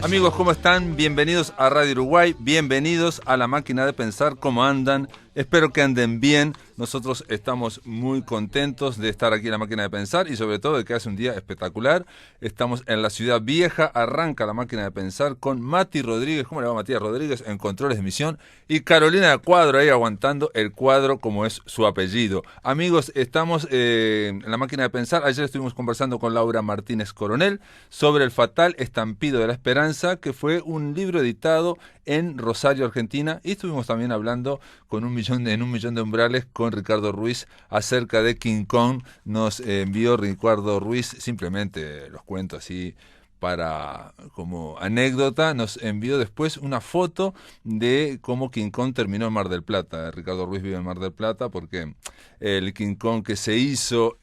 Amigos, ¿cómo están? Bienvenidos a Radio Uruguay, bienvenidos a La Máquina de Pensar. ¿Cómo andan? Espero que anden bien. Nosotros estamos muy contentos de estar aquí en La Máquina de Pensar y sobre todo de que hace un día espectacular. Estamos en la Ciudad Vieja, arranca La Máquina de Pensar con Mati Rodríguez. ¿Cómo le va Matías Rodríguez? En controles de emisión. Y Carolina de Cuadro ahí aguantando el cuadro como es su apellido. Amigos, estamos en La Máquina de Pensar. Ayer estuvimos conversando con Laura Martínez Coronel sobre El Fatal Estampido de la Esperanza, que fue un libro editado en Rosario, Argentina, y estuvimos también hablando con un millón de umbrales con Ricardo Ruiz acerca de King Kong. Nos envió Ricardo Ruiz, simplemente los cuento así para como anécdota, nos envió después una foto de cómo King Kong terminó en Mar del Plata. Ricardo Ruiz vive en Mar del Plata porque el King Kong que se hizo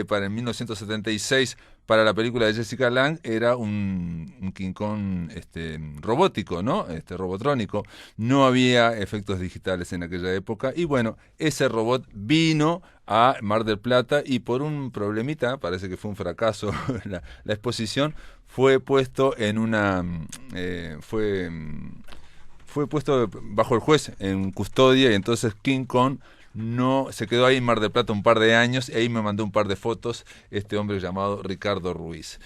para el 1976 para la película de Jessica Lange era un King Kong robótico, ¿no? Robotrónico. No había efectos digitales en aquella época. Y bueno, ese robot vino a Mar del Plata y por un problemita, parece que fue un fracaso la exposición, fue puesto en una... fue puesto bajo el juez en custodia y entonces King Kong no se quedó ahí en Mar del Plata un par de años y ahí me mandó un par de fotos este hombre llamado Ricardo Ruiz.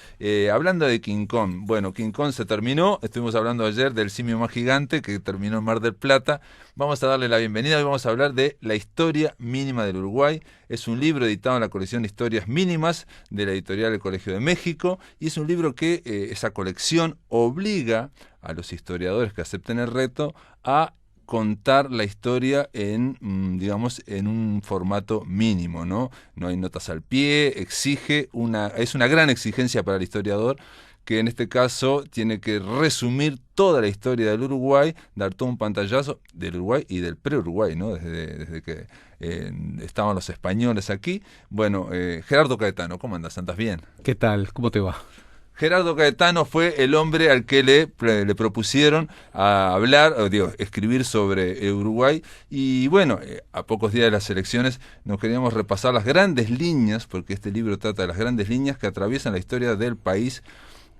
Hablando de King Kong, bueno, King Kong se terminó, estuvimos hablando ayer del simio más gigante que terminó en Mar del Plata. Vamos a darle la bienvenida y vamos a hablar de La Historia Mínima del Uruguay. Es un libro editado en la colección Historias Mínimas de la editorial El Colegio de México y es un libro que esa colección obliga a los historiadores que acepten el reto a contar la historia en, digamos, en un formato mínimo, ¿no? No hay notas al pie, es una gran exigencia para el historiador que en este caso tiene que resumir toda la historia del Uruguay, dar todo un pantallazo del Uruguay y del pre-Uruguay, ¿no? Desde que estaban los españoles aquí. Bueno, Gerardo Caetano, ¿cómo andas? ¿Andas bien? ¿Qué tal? ¿Cómo te va? Gerardo Caetano fue el hombre al que le propusieron a hablar, escribir sobre Uruguay. Y bueno, a pocos días de las elecciones nos queríamos repasar las grandes líneas, porque este libro trata de las grandes líneas que atraviesan la historia del país,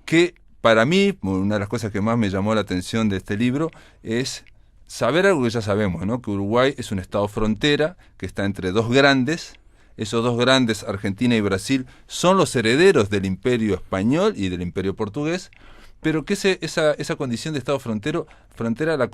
que para mí, una de las cosas que más me llamó la atención de este libro es saber algo que ya sabemos, ¿no? Que Uruguay es un estado frontera, que está entre dos grandes. Esos dos grandes, Argentina y Brasil, son los herederos del Imperio Español y del Imperio Portugués, pero que esa condición de Estado frontera la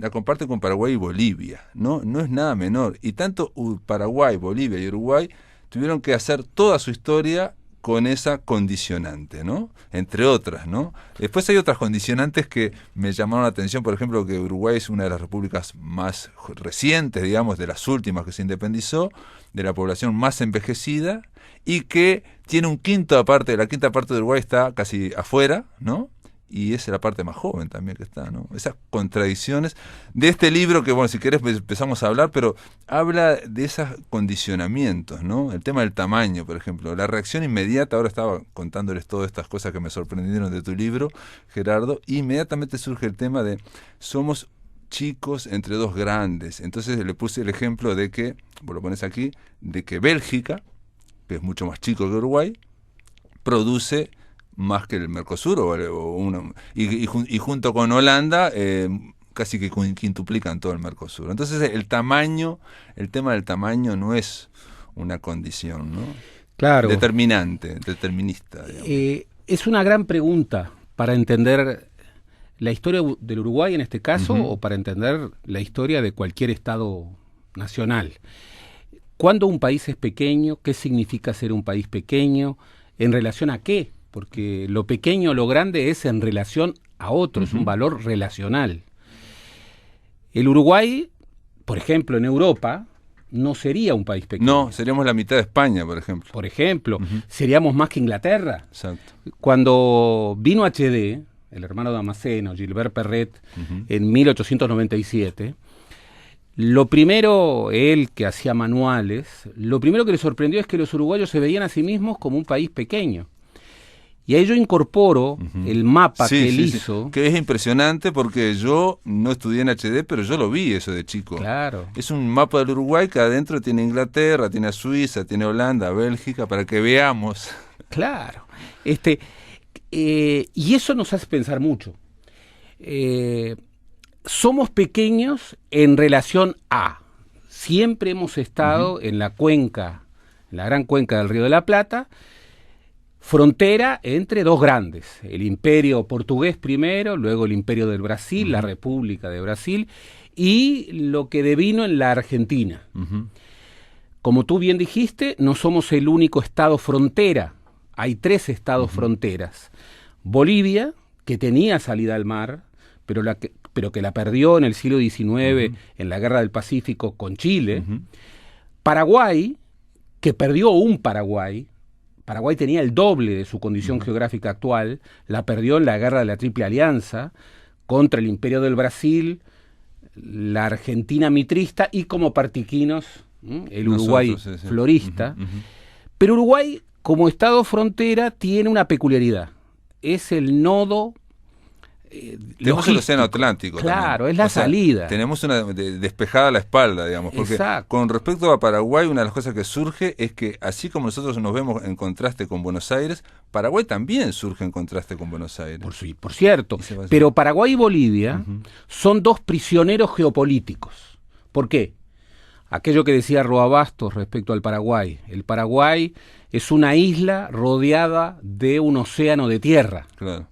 comparte con Paraguay y Bolivia, ¿no? No es nada menor. Y tanto Paraguay, Bolivia y Uruguay tuvieron que hacer toda su historia con esa condicionante, ¿no? Entre otras, ¿no? Después hay otras condicionantes que me llamaron la atención, por ejemplo, que Uruguay es una de las repúblicas más recientes, digamos, de las últimas que se independizó, de la población más envejecida, y que tiene la quinta parte de Uruguay está casi afuera, ¿no? Y es la parte más joven también que está, ¿no? Esas contradicciones de este libro que, bueno, si querés empezamos a hablar, pero habla de esos condicionamientos, ¿no? El tema del tamaño, por ejemplo, la reacción inmediata, ahora estaba contándoles todas estas cosas que me sorprendieron de tu libro, Gerardo, y inmediatamente surge el tema de somos chicos entre dos grandes. Entonces le puse el ejemplo de que, vos lo pones aquí, de que Bélgica, que es mucho más chico que Uruguay, produce más que el Mercosur y junto con Holanda casi que quintuplican todo el Mercosur. Entonces el tema del tamaño no es una condición, ¿no? Claro. Determinista. Es una gran pregunta para entender la historia del Uruguay en este caso, o para entender la historia de cualquier estado nacional. ¿Cuándo un país es pequeño? ¿Qué significa ser un país pequeño? ¿En relación a qué? Porque lo pequeño, lo grande es en relación a otro, es un valor relacional. El Uruguay, por ejemplo, en Europa, no sería un país pequeño. No, seríamos la mitad de España, por ejemplo. Por ejemplo, seríamos más que Inglaterra. Exacto. Cuando vino HD, el hermano de Damasceno, Gilbert Perret, en 1897, lo primero, él que hacía manuales, lo primero que le sorprendió es que los uruguayos se veían a sí mismos como un país pequeño. Y ahí yo incorporo el mapa que él hizo. Que es impresionante porque yo no estudié en HD, pero yo lo vi eso de chico. Claro. Es un mapa del Uruguay que adentro tiene Inglaterra, tiene a Suiza, tiene Holanda, Bélgica, para que veamos. Claro. Y eso nos hace pensar mucho. somos pequeños en relación a. Siempre hemos estado en la cuenca, en la gran cuenca del Río de la Plata, frontera entre dos grandes, el Imperio portugués primero, luego el Imperio del Brasil, la República de Brasil, y lo que devino en la Argentina. Como tú bien dijiste, no somos el único estado frontera, hay 3 estados fronteras. Bolivia, que tenía salida al mar, pero que la perdió en el siglo XIX en la Guerra del Pacífico con Chile. Paraguay, que perdió un Paraguay. Paraguay tenía el doble de su condición geográfica actual, la perdió en la Guerra de la Triple Alianza contra el Imperio del Brasil, la Argentina mitrista y como partiquinos el Uruguay florista. Pero Uruguay, como estado frontera, tiene una peculiaridad. Es el nodo tenemos el Océano Atlántico. Claro, también. Es la salida. Tenemos una despejada la espalda, digamos. Porque con respecto a Paraguay, una de las cosas que surge es que, así como nosotros nos vemos en contraste con Buenos Aires, Paraguay también surge en contraste con Buenos Aires. Por cierto. Pero Paraguay y Bolivia son 2 prisioneros geopolíticos. ¿Por qué? Aquello que decía Roa Bastos respecto al Paraguay. El Paraguay es una isla rodeada de un océano de tierra. Claro.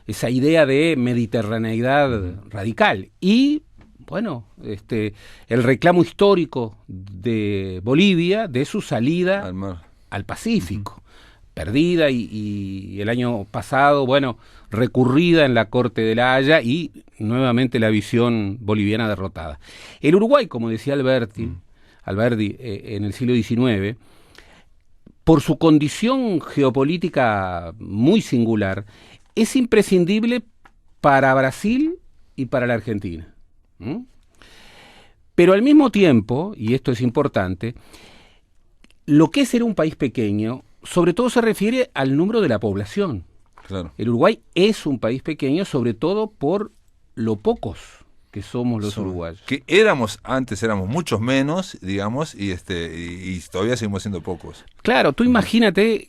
Esa idea de mediterraneidad radical. Y, bueno, el reclamo histórico de Bolivia de su salida al Pacífico. Perdida y el año pasado, bueno, recurrida en la Corte de La Haya y nuevamente la visión boliviana derrotada. El Uruguay, como decía Alberti en el siglo XIX, por su condición geopolítica muy singular, es imprescindible para Brasil y para la Argentina. Pero al mismo tiempo, y esto es importante, lo que es ser un país pequeño, sobre todo se refiere al número de la población. Claro. El Uruguay es un país pequeño, sobre todo por lo pocos que somos los uruguayos. Que antes éramos muchos menos, digamos, y todavía seguimos siendo pocos. Claro, tú imagínate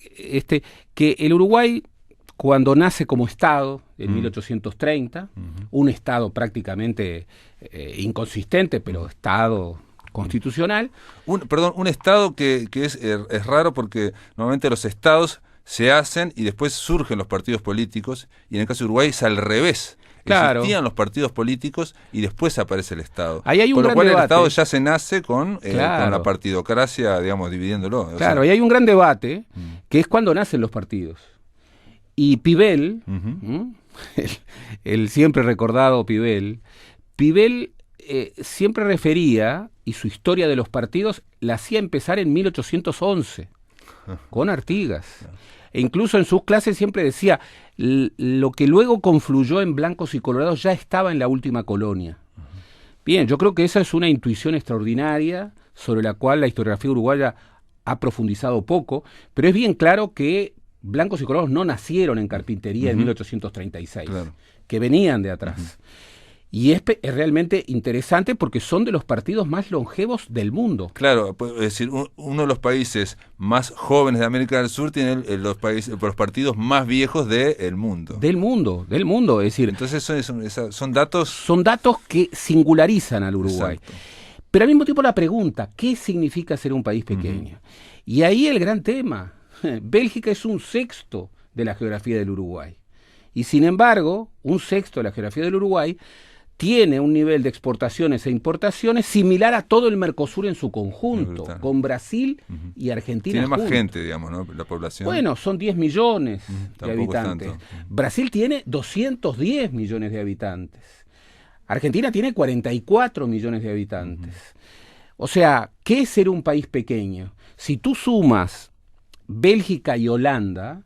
que el Uruguay, cuando nace como Estado, en 1830, un Estado prácticamente inconsistente, pero Estado constitucional. Un Estado que es raro porque normalmente los Estados se hacen y después surgen los partidos políticos, y en el caso de Uruguay es al revés. Claro. Existían los partidos políticos y después aparece el Estado. Ahí hay un Por lo gran cual debate. El Estado ya se nace con Claro. la partidocracia, digamos, dividiéndolo. Claro, y hay un gran debate que es cuando nacen los partidos. Y Pibel, el siempre recordado Pibel siempre refería, y su historia de los partidos la hacía empezar en 1811, con Artigas. E incluso en sus clases siempre decía, lo que luego confluyó en blancos y colorados ya estaba en la última colonia. Bien, yo creo que esa es una intuición extraordinaria sobre la cual la historiografía uruguaya ha profundizado poco, pero es bien claro que blancos y colorados no nacieron en carpintería en 1836, claro, que venían de atrás. Y es realmente interesante porque son de los partidos más longevos del mundo. Claro, es decir, uno de los países más jóvenes de América del Sur tiene los partidos más viejos del mundo. Del mundo, es decir... Entonces son datos... Son datos que singularizan al Uruguay. Exacto. Pero al mismo tiempo la pregunta, ¿qué significa ser un país pequeño? Y ahí el gran tema. Bélgica es un sexto de la geografía del Uruguay. Y sin embargo, un sexto de la geografía del Uruguay tiene un nivel de exportaciones e importaciones similar a todo el Mercosur en su conjunto, con Brasil y Argentina. Tiene más gente, digamos, ¿no? La población. Bueno, son 10 millones de habitantes. Brasil tiene 210 millones de habitantes. Argentina tiene 44 millones de habitantes. O sea, ¿qué es ser un país pequeño? Si tú sumas Bélgica y Holanda,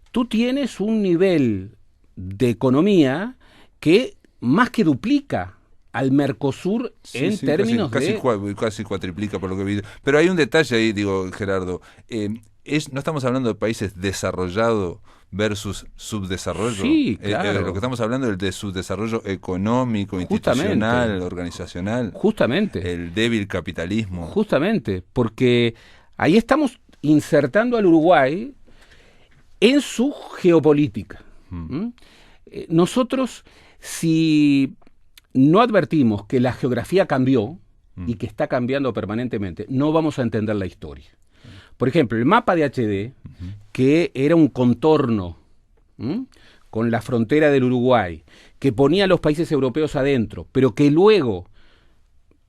tú tienes un nivel de economía que más que duplica al Mercosur en términos casi cuatriplica por lo que vi. Pero hay un detalle ahí, digo, Gerardo. No estamos hablando de países desarrollados versus subdesarrollo. Sí, claro. Lo que estamos hablando es de subdesarrollo económico, institucional, organizacional. Justamente. El débil capitalismo. Justamente, porque ahí estamos insertando al Uruguay en su geopolítica. Nosotros, si no advertimos que la geografía cambió y que está cambiando permanentemente, no vamos a entender la historia. Por ejemplo, el mapa de HD, que era un contorno con la frontera del Uruguay, que ponía a los países europeos adentro, pero que luego,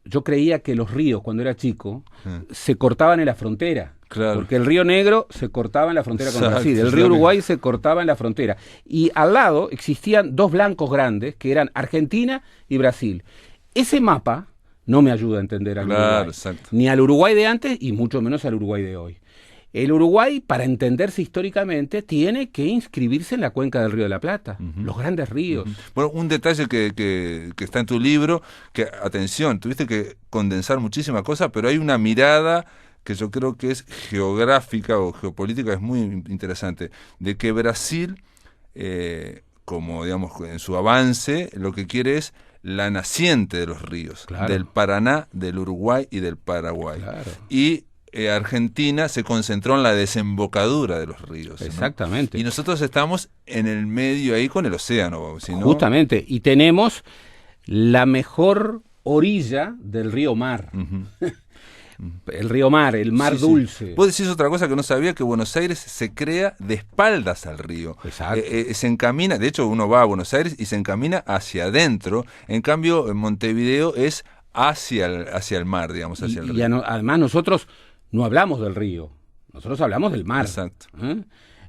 yo creía que los ríos, cuando era chico, se cortaban en la frontera. Claro. Porque el río Negro se cortaba en la frontera con Brasil, el río Uruguay se cortaba en la frontera. Y al lado existían dos blancos grandes, que eran Argentina y Brasil. Ese mapa no me ayuda a entender al Uruguay, ni al Uruguay de antes y mucho menos al Uruguay de hoy. El Uruguay, para entenderse históricamente, tiene que inscribirse en la cuenca del Río de la Plata, los grandes ríos. Bueno, un detalle que está en tu libro, que, atención, tuviste que condensar muchísimas cosas, pero hay una mirada que yo creo que es geográfica o geopolítica, es muy interesante, de que Brasil, como digamos en su avance, lo que quiere es la naciente de los ríos, del Paraná, del Uruguay y del Paraguay. Y Argentina se concentró en la desembocadura de los ríos. Exactamente. ¿no? Y nosotros estamos en el medio ahí con el océano. Si no... Justamente, y tenemos la mejor orilla del río Mar. El río Mar, el Mar Dulce. Vos decís otra cosa que no sabía, que Buenos Aires se crea de espaldas al río. Exacto. Se encamina, de hecho uno va a Buenos Aires y se encamina hacia adentro, en cambio en Montevideo es hacia el mar, digamos, hacia el río. Y además nosotros no hablamos del río, nosotros hablamos del mar. Exacto.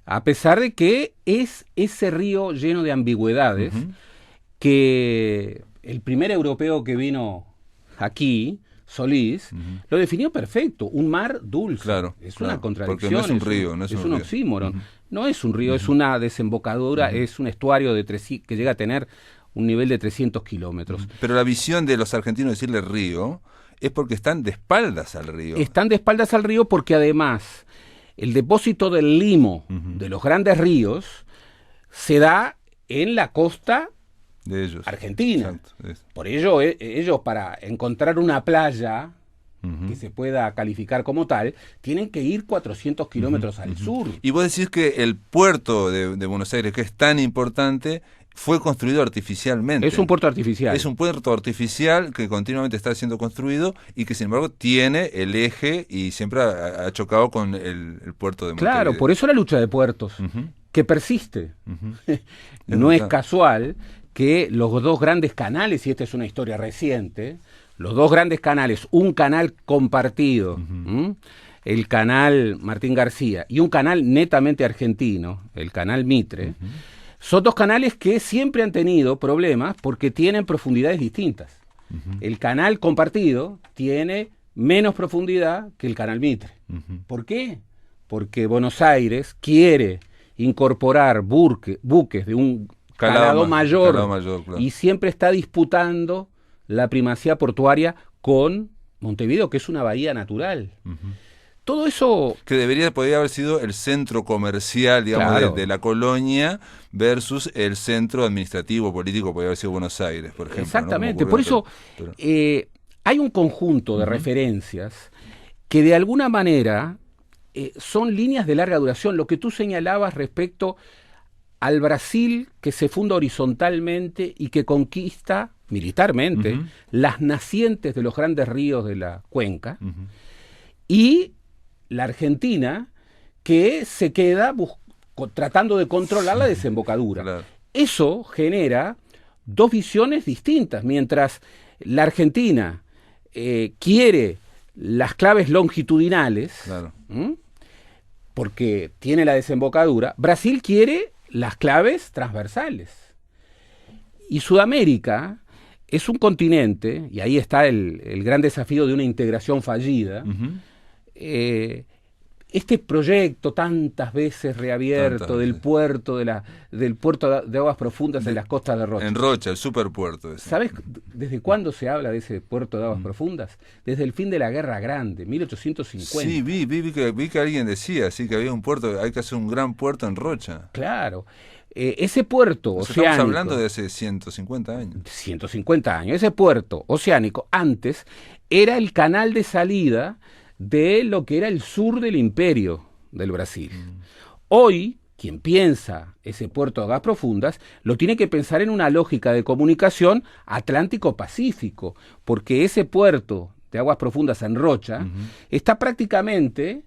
A pesar de que es ese río lleno de ambigüedades que el primer europeo que vino aquí, Solís, lo definió perfecto, un mar dulce. Es una contradicción. Porque no es un río, no es un oxímoron. No es un río, es una desembocadura, es un estuario que llega a tener un nivel de 300 kilómetros. Pero la visión de los argentinos de decirle río es porque están de espaldas al río. Están de espaldas al río porque además el depósito del limo de los grandes ríos se da en la costa de ellos, argentina. Por ello, ellos para encontrar una playa que se pueda calificar como tal, tienen que ir 400 kilómetros al sur. Y vos decís que el puerto de Buenos Aires, que es tan importante, fue construido artificialmente. Es un puerto artificial. Es un puerto artificial que continuamente está siendo construido y que sin embargo tiene el eje y siempre ha chocado con el puerto de Montevideo. Claro, por eso la lucha de puertos, que persiste. No es casual que los dos grandes canales, y esta es una historia reciente, los dos grandes canales, un canal compartido, el canal Martín García, y un canal netamente argentino, el canal Mitre, son dos canales que siempre han tenido problemas porque tienen profundidades distintas. El canal compartido tiene menos profundidad que el canal Mitre. ¿Por qué? Porque Buenos Aires quiere incorporar buques de un calado mayor, claro. Y siempre está disputando la primacía portuaria con Montevideo, que es una bahía natural. Todo eso... Que podría haber sido el centro comercial, digamos, claro, de la colonia versus el centro administrativo, político, podría haber sido Buenos Aires, por ejemplo. Exactamente, ¿no? Por eso hay un conjunto de referencias que de alguna manera son líneas de larga duración. Lo que tú señalabas respecto al Brasil que se funda horizontalmente y que conquista militarmente las nacientes de los grandes ríos de la cuenca, y la Argentina que se queda tratando de controlar la desembocadura. Claro. Eso genera dos visiones distintas. Mientras la Argentina quiere las claves longitudinales, claro, porque tiene la desembocadura, Brasil quiere las claves transversales. Y Sudamérica es un continente, y ahí está el gran desafío de una integración fallida, este proyecto tantas veces reabierto del puerto de aguas profundas en las costas de Rocha. En Rocha, el superpuerto. ¿Sabes desde cuándo se habla de ese puerto de aguas profundas? Desde el fin de la Guerra Grande, 1850. Sí, vi que alguien decía, sí, que había un puerto, hay que hacer un gran puerto en Rocha. Claro. Ese puerto oceánico... Estamos hablando de hace 150 años. 150 años. Ese puerto oceánico antes era el canal de salida de lo que era el sur del imperio del Brasil. Hoy, quien piensa ese puerto de aguas profundas, lo tiene que pensar en una lógica de comunicación Atlántico-Pacífico, porque ese puerto de aguas profundas en Rocha está prácticamente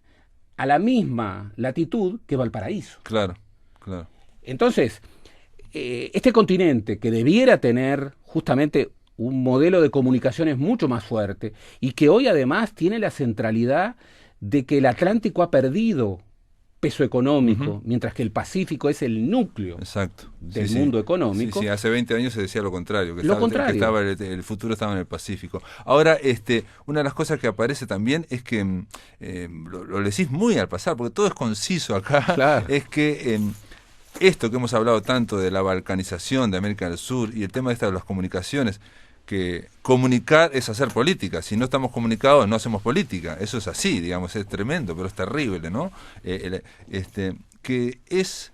a la misma latitud que Valparaíso. Claro, claro. Entonces, este continente que debiera tener justamente un modelo de comunicaciones mucho más fuerte y que hoy además tiene la centralidad de que el Atlántico ha perdido peso económico, mientras que el Pacífico es el núcleo del mundo económico. Sí, hace 20 años se decía lo contrario, que el futuro estaba en el Pacífico. Ahora, una de las cosas que aparece también es que, lo decís muy al pasar, porque todo es conciso acá, claro. Es que esto que hemos hablado tanto de la balcanización de América del Sur y el tema de las comunicaciones, que comunicar es hacer política. Si no estamos comunicados, no hacemos política. Eso es así, digamos, es tremendo, pero es terrible, ¿no? Que es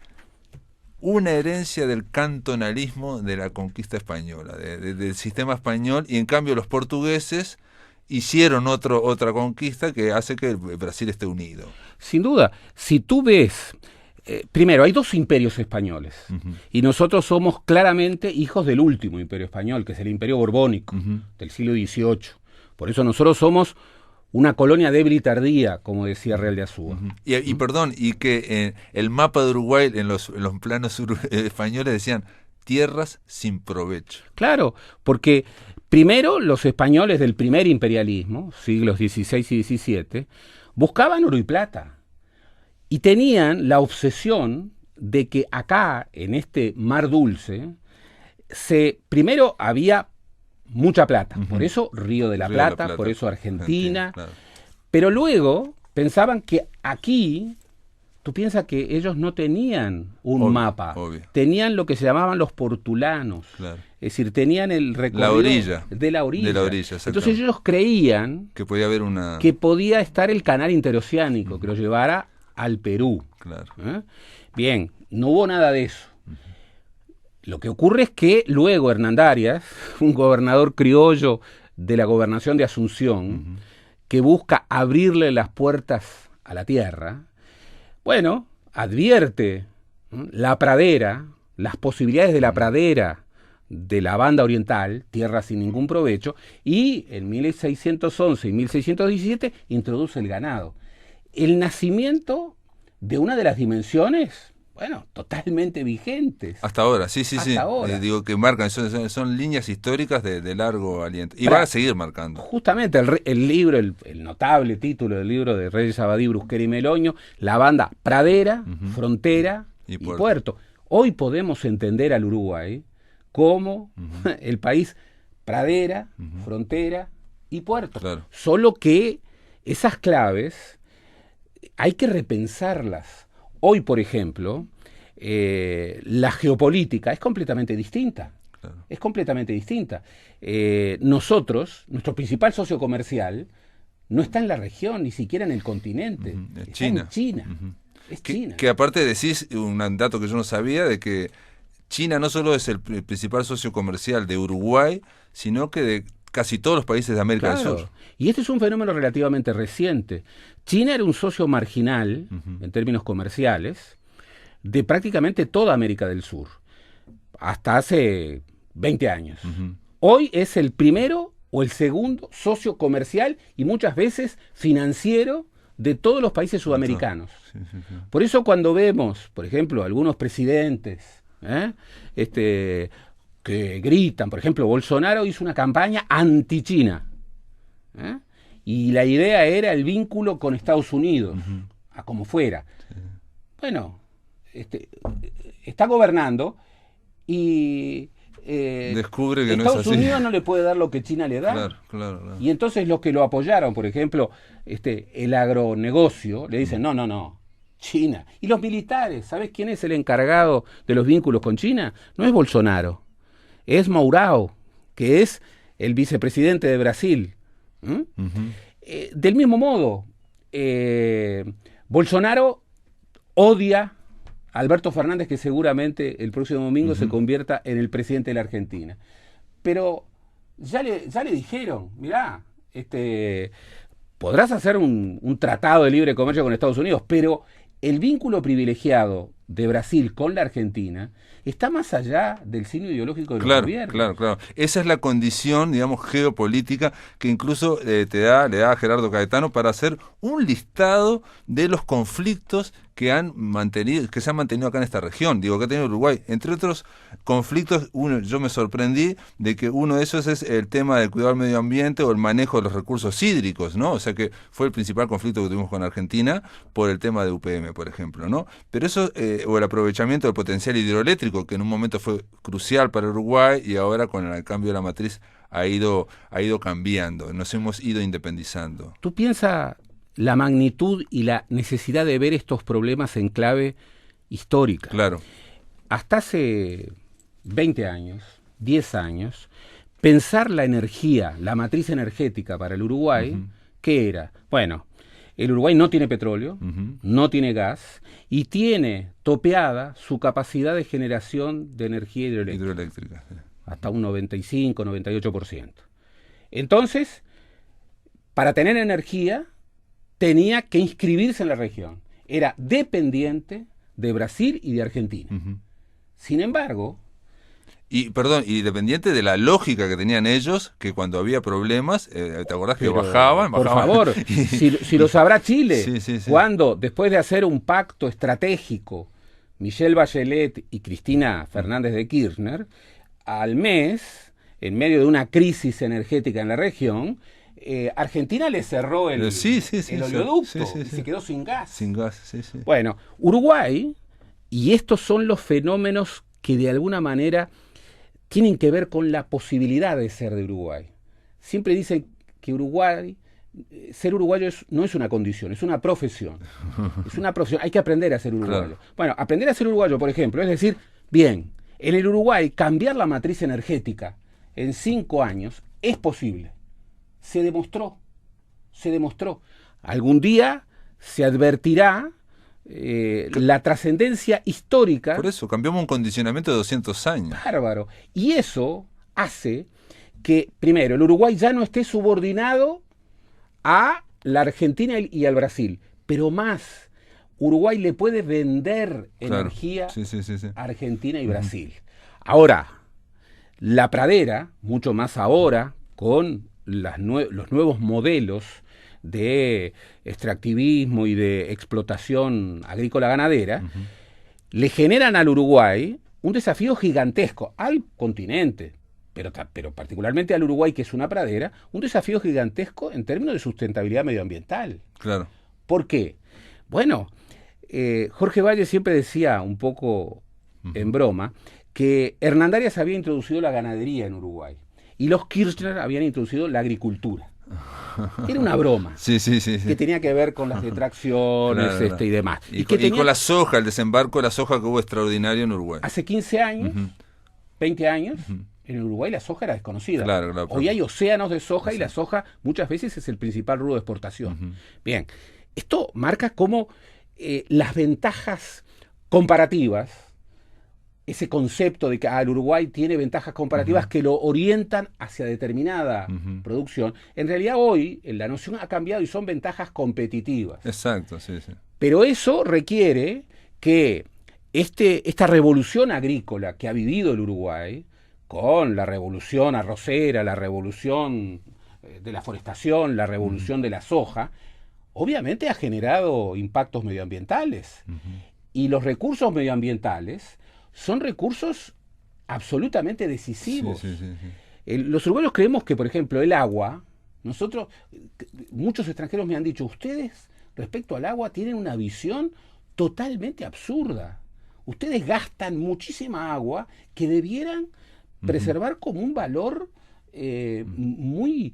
una herencia del cantonalismo de la conquista española, del sistema español, y en cambio los portugueses hicieron otra conquista que hace que Brasil esté unido. Sin duda, si tú ves... primero, hay dos imperios españoles y nosotros somos claramente hijos del último imperio español, que es el imperio borbónico del siglo XVIII. Por eso nosotros somos una colonia débil y tardía, como decía Real de Azúa. Y que el mapa de Uruguay en los planos españoles decían tierras sin provecho. Claro, porque primero los españoles del primer imperialismo, siglos XVI y XVII, buscaban oro y plata. Y tenían la obsesión de que acá, en este mar dulce, primero había mucha plata. Por eso Río de la Plata, por eso Argentina. Claro. Pero luego pensaban que aquí, tú piensas que ellos no tenían un mapa. Obvio. Tenían lo que se llamaban los portulanos. Claro. Es decir, tenían el recorrido de la orilla. Entonces ellos creían que podía haber que podía estar el canal interoceánico, que lo llevara al Perú. Claro. Bien, no hubo nada de eso. Lo que ocurre es que luego Hernandarias, un gobernador criollo de la gobernación de Asunción, que busca abrirle las puertas a la tierra, bueno, advierte la pradera, las posibilidades de la pradera de la banda oriental, tierra sin ningún provecho, y en 1611 y 1617 introduce el ganado. El nacimiento de una de las dimensiones, bueno, totalmente vigentes. Hasta ahora, sí. Ahora. Digo que marcan, son líneas históricas de largo aliento. Y van a seguir marcando. Justamente el libro, el notable título del libro de Reyes Abadí, Brusquera y Meloño, la banda Pradera, Frontera y Puerto. Hoy podemos entender al Uruguay como el país Pradera, Frontera y Puerto. Claro. Solo que esas claves hay que repensarlas. Hoy, por ejemplo, la geopolítica es completamente distinta. Claro. Es completamente distinta. Nuestro principal socio comercial no está en la región, ni siquiera en el continente. Está China. En China. Es China. Que aparte decís un dato que yo no sabía, de que China no solo es el principal socio comercial de Uruguay, sino que de casi todos los países de América del Sur. Y este es un fenómeno relativamente reciente. China era un socio marginal, en términos comerciales, de prácticamente toda América del Sur, hasta hace 20 años. Hoy es el primero o el segundo socio comercial y muchas veces financiero de todos los países sudamericanos. Sí. Por eso cuando vemos, por ejemplo, algunos presidentes que gritan, por ejemplo, Bolsonaro hizo una campaña anti-China, y la idea era el vínculo con Estados Unidos, a como fuera. Sí. Bueno, está gobernando y descubre que Estados no es así. Unidos no le puede dar lo que China le da. Claro. Y entonces los que lo apoyaron, por ejemplo, el agronegocio, le dicen, no, China. Y los militares, ¿sabes quién es el encargado de los vínculos con China? No es Bolsonaro, es Mourão, que es el vicepresidente de Brasil. Del mismo modo, Bolsonaro odia a Alberto Fernández, que seguramente el próximo domingo se convierta en el presidente de la Argentina. Pero ya le dijeron, mirá, podrás hacer un tratado de libre comercio con Estados Unidos, pero el vínculo privilegiado de Brasil con la Argentina está más allá del signo ideológico de los gobiernos. Claro. Esa es la condición, digamos, geopolítica que incluso le da a Gerardo Caetano para hacer un listado de los conflictos que se han mantenido acá en esta región, digo, que ha tenido Uruguay. Entre otros conflictos, yo me sorprendí de que uno de esos es el tema del cuidado del medio ambiente o el manejo de los recursos hídricos, ¿no? O sea que fue el principal conflicto que tuvimos con Argentina por el tema de UPM, por ejemplo, ¿no? Pero eso, o el aprovechamiento del potencial hidroeléctrico, que en un momento fue crucial para Uruguay y ahora con el cambio de la matriz ha ido cambiando, nos hemos ido independizando. ¿Tú piensas la magnitud y la necesidad de ver estos problemas en clave histórica? Claro. Hasta hace 20 años, 10 años, pensar la energía, la matriz energética para el Uruguay, ¿qué era? Bueno, el Uruguay no tiene petróleo, no tiene gas y tiene topeada su capacidad de generación de energía hidroeléctrica. Hasta un 95, 98%. Entonces, para tener energía, tenía que inscribirse en la región. Era dependiente de Brasil y de Argentina. Sin embargo... Y dependiente de la lógica que tenían ellos, que cuando había problemas, ¿te acordás que bajaban? Por favor, si lo sabrá Chile, sí. Cuando después de hacer un pacto estratégico, Michelle Bachelet y Cristina Fernández de Kirchner, al mes, en medio de una crisis energética en la región, Argentina le cerró el oleoducto y se quedó sin gas. Sin gas, sí. Bueno, Uruguay, y estos son los fenómenos que de alguna manera tienen que ver con la posibilidad de ser de Uruguay. Siempre dicen que ser uruguayo no es una condición, es una profesión. Es una profesión, hay que aprender a ser uruguayo. Claro. Bueno, aprender a ser uruguayo, por ejemplo, es decir, bien, en el Uruguay cambiar la matriz energética en 5 años es posible. Se demostró. Algún día se advertirá la trascendencia histórica. Por eso, cambiamos un condicionamiento de 200 años. Bárbaro. Y eso hace que, primero, el Uruguay ya no esté subordinado a la Argentina y al Brasil. Pero más, Uruguay le puede vender energía a Argentina y Brasil. Ahora, la pradera, mucho más ahora, con los nuevos modelos de extractivismo y de explotación agrícola ganadera, le generan al Uruguay un desafío gigantesco, al continente, pero particularmente al Uruguay, que es una pradera, un desafío gigantesco en términos de sustentabilidad medioambiental. Claro. ¿Por qué? Bueno, Jorge Valle siempre decía, un poco en broma, que Hernandarias había introducido la ganadería en Uruguay y los Kirchner habían introducido la agricultura. Era una broma. Sí. Que tenía que ver con las detracciones y demás. Y con la soja, el desembarco de la soja que hubo extraordinario en Uruguay. Hace 15 años, 20 años, en Uruguay la soja era desconocida. Claro, hoy hay océanos de soja y la soja muchas veces es el principal rubro de exportación. Bien, esto marca cómo las ventajas comparativas, ese concepto de que el Uruguay tiene ventajas comparativas que lo orientan hacia determinada producción, en realidad hoy la noción ha cambiado y son ventajas competitivas. Exacto, sí. Pero eso requiere que esta revolución agrícola que ha vivido el Uruguay, con la revolución arrocera, la revolución de la forestación, la revolución de la soja, obviamente ha generado impactos medioambientales. Y los recursos medioambientales son recursos absolutamente decisivos. Los uruguayos creemos que, por ejemplo, el agua, muchos extranjeros me han dicho, ustedes respecto al agua tienen una visión totalmente absurda. Ustedes gastan muchísima agua que debieran preservar como un valor muy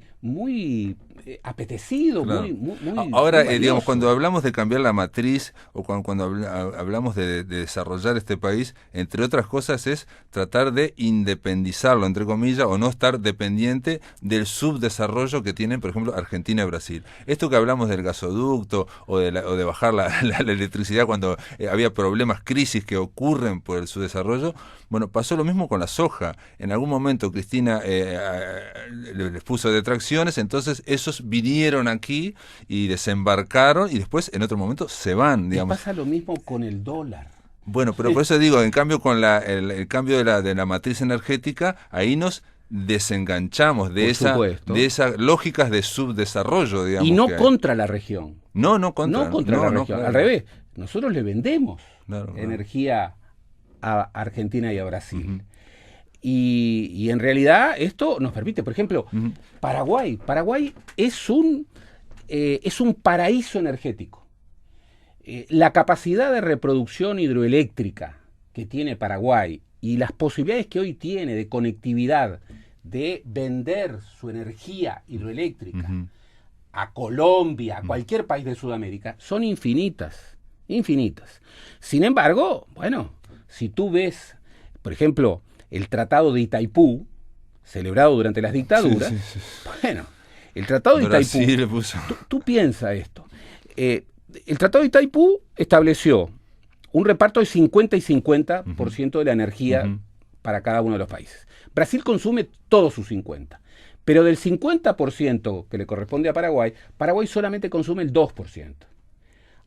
apetecido. Claro. muy Ahora, muy digamos, cuando hablamos de cambiar la matriz o cuando hablamos de desarrollar este país, entre otras cosas es tratar de independizarlo, entre comillas, o no estar dependiente del subdesarrollo que tienen, por ejemplo, Argentina y Brasil. Esto que hablamos del gasoducto o de bajar la electricidad cuando había problemas, crisis que ocurren por el subdesarrollo, bueno, pasó lo mismo con la soja. En algún momento Cristina les puso detracciones, entonces esos vinieron aquí y desembarcaron y después en otro momento se van, digamos. Pasa lo mismo con el dólar. Bueno, pero por eso digo, en cambio con el cambio de la matriz energética, ahí nos desenganchamos de esas lógicas de subdesarrollo, digamos. Y no contra la región. No contra la región. Claro. Al revés, nosotros le vendemos energía a Argentina y a Brasil. Uh-huh. Y en realidad esto nos permite, por ejemplo, uh-huh. Paraguay es un paraíso energético. La capacidad de reproducción hidroeléctrica que tiene Paraguay y las posibilidades que hoy tiene de conectividad, de vender su energía hidroeléctrica uh-huh. a Colombia, a cualquier país de Sudamérica, son infinitas. Sin embargo, bueno, si tú ves, por ejemplo, el Tratado de Itaipú, celebrado durante las dictaduras, sí. Bueno, el Tratado de Itaipú, tú piensa esto, el Tratado de Itaipú estableció un reparto de 50 y 50% uh-huh. de la energía uh-huh. para cada uno de los países. Brasil consume todos sus 50%, pero del 50% que le corresponde a Paraguay, Paraguay solamente consume el 2%.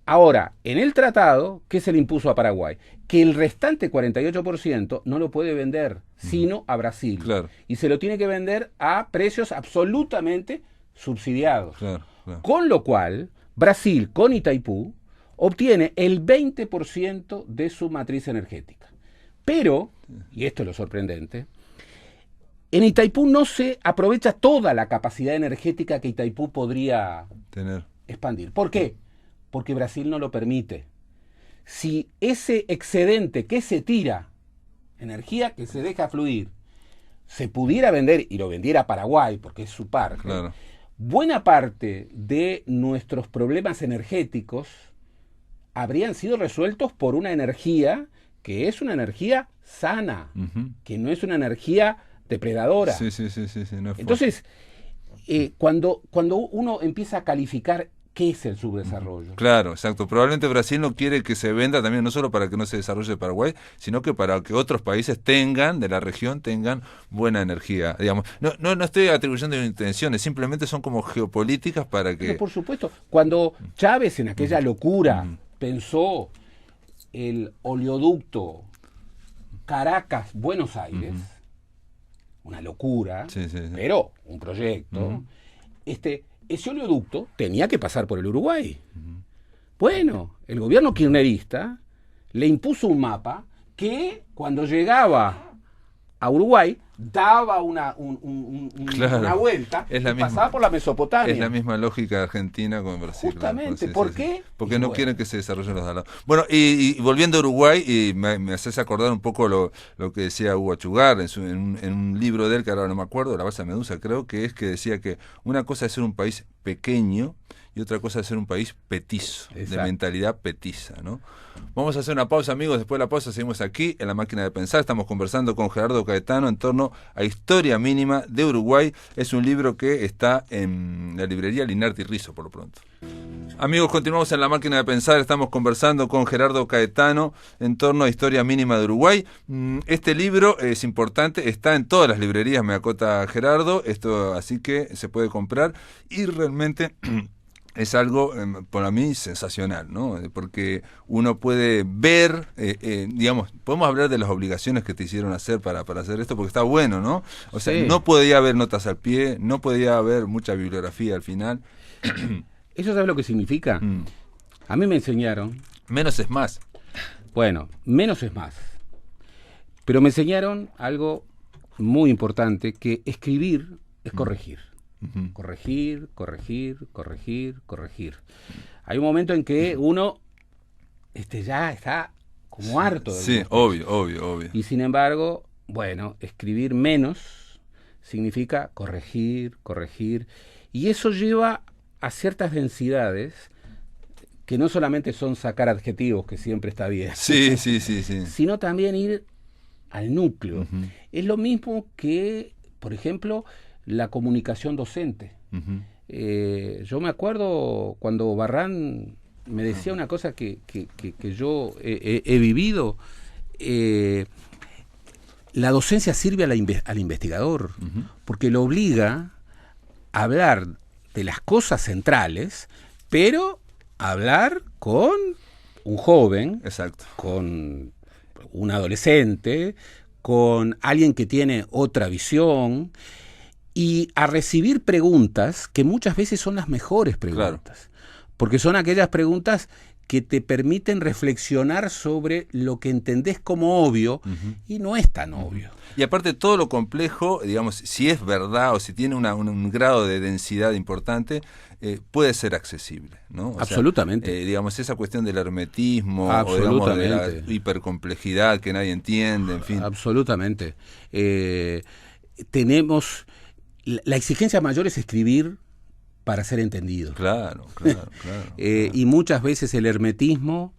Ahora, en el tratado, ¿qué se le impuso a Paraguay? Que el restante 48% no lo puede vender, sino a Brasil. Claro. Y se lo tiene que vender a precios absolutamente subsidiados. Claro. Con lo cual, Brasil, con Itaipú, obtiene el 20% de su matriz energética. Pero, y esto es lo sorprendente, en Itaipú no se aprovecha toda la capacidad energética que Itaipú podría expandir. ¿Por qué? Porque Brasil no lo permite. Si ese excedente que se tira, energía que se deja fluir, se pudiera vender y lo vendiera Paraguay, porque es su parte, claro. Buena parte de nuestros problemas energéticos habrían sido resueltos por una energía que es una energía sana, uh-huh. que no es una energía depredadora. Sí, no es Entonces, cuando uno empieza a calificar ¿qué es el subdesarrollo? Claro, exacto. Probablemente Brasil no quiere que se venda también, no solo para que no se desarrolle Paraguay, sino que para que otros países de la región tengan buena energía. Digamos, no estoy atribuyendo intenciones, simplemente son como geopolíticas para que... Pero por supuesto, cuando Chávez en aquella locura pensó el oleoducto Caracas-Buenos Aires, una locura, pero un proyecto, ese oleoducto tenía que pasar por el Uruguay. Uh-huh. Bueno, el gobierno kirchnerista le impuso un mapa que cuando llegaba a Uruguay daba una vuelta y pasaba por la Mesopotamia. Es la misma lógica de Argentina con Brasil. Justamente, claro. ¿Por qué? Porque no quieren que se desarrollen los alados. Bueno, y volviendo a Uruguay, y me haces acordar un poco lo que decía Hugo Achugar en un libro de él, que ahora no me acuerdo, La Balsa Medusa, creo que decía que una cosa es ser un país pequeño y otra cosa es ser un país petizo, exacto, de mentalidad petiza, ¿no? Vamos a hacer una pausa, amigos. Después de la pausa seguimos aquí en La Máquina de Pensar. Estamos conversando con Gerardo Caetano en torno a Historia Mínima de Uruguay. Es un libro que está en la librería Linardi Rizzo, por lo pronto. Amigos, continuamos en La Máquina de Pensar. Estamos conversando con Gerardo Caetano en torno a Historia Mínima de Uruguay. Este libro es importante, está en todas las librerías, me acota Gerardo, así que se puede comprar y realmente... es algo, para mí, sensacional, ¿no? Porque uno puede ver, digamos, podemos hablar de las obligaciones que te hicieron hacer para hacer esto, porque está bueno, ¿no? O sea, no podía haber notas al pie, no podía haber mucha bibliografía al final. ¿Eso sabes lo que significa? A mí me enseñaron... Menos es más. Bueno, menos es más. Pero me enseñaron algo muy importante, que escribir es corregir. Uh-huh. Corregir. Hay un momento en que uno ya está como harto. Sí, obvio. Y sin embargo, bueno, escribir menos significa corregir. Y eso lleva a ciertas densidades que no solamente son sacar adjetivos, que siempre está bien. Sí. Sino también ir al núcleo. Uh-huh. Es lo mismo que, por ejemplo... la comunicación docente. Uh-huh. Yo me acuerdo cuando Barrán me decía una cosa que yo he vivido. La docencia sirve al investigador, uh-huh, porque lo obliga a hablar de las cosas centrales, pero a hablar con un joven, Exacto. con un adolescente, con alguien que tiene otra visión, y a recibir preguntas que muchas veces son las mejores preguntas. Porque son aquellas preguntas que te permiten reflexionar sobre lo que entendés como obvio y no es tan obvio. Y aparte todo lo complejo, digamos, si es verdad o si tiene un grado de densidad importante, puede ser accesible, ¿no? Absolutamente. Digamos, esa cuestión del hermetismo o digamos, de la hipercomplejidad que nadie entiende, en fin. Absolutamente. Tenemos... La exigencia mayor es escribir para ser entendido. Claro. Y muchas veces el hermetismo